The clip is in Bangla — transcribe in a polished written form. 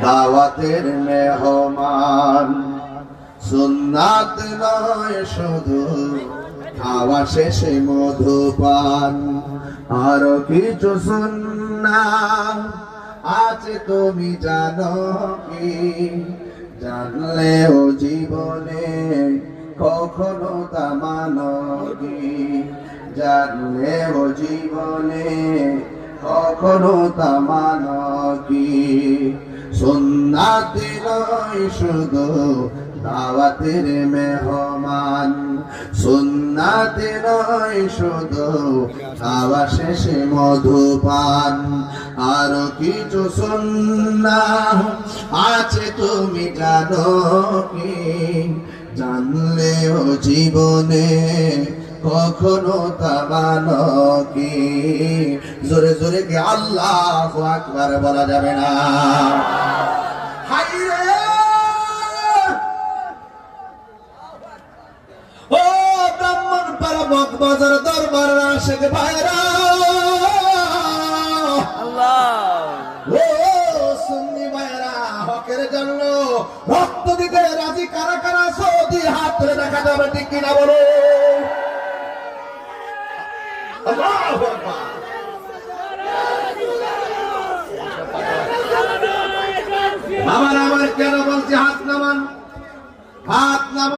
দাওয়াতের মেহমান। সুন্নাত নয় শুধু খাওয়া শেষে মধুপান, আরো কিছু সুন্নাত আছে তুমি জানো কি? জানলেও জীবনে কখনো তা মানো কি? জানলেও জীবনে কখনো তা মানো কি? সুন্নাত নয় শুধু দাওয়াতের মেহমান, সুন্নাত নয় শুধু খাওয়া শেষে মধুপান, আরো কিছু সুন্নাত আছে তুমি জানো কি? জানলেও জীবনে কখনো তা মানো কি? জোরে জোরে কি আল্লাহু আকবার বলা যাবে না? হায়রে ও ব্রাহ্মণপাড়া মগবাজার দরবার আশেক ভাইরা, ও সুন্নি ভাইরা, হকের জন্য রক্ত দিতে রাজি কারা কারা সৌদি হাত তুলে দেখা যাবে, ঠিক কিনা বলো? আল্লাহু আকবার।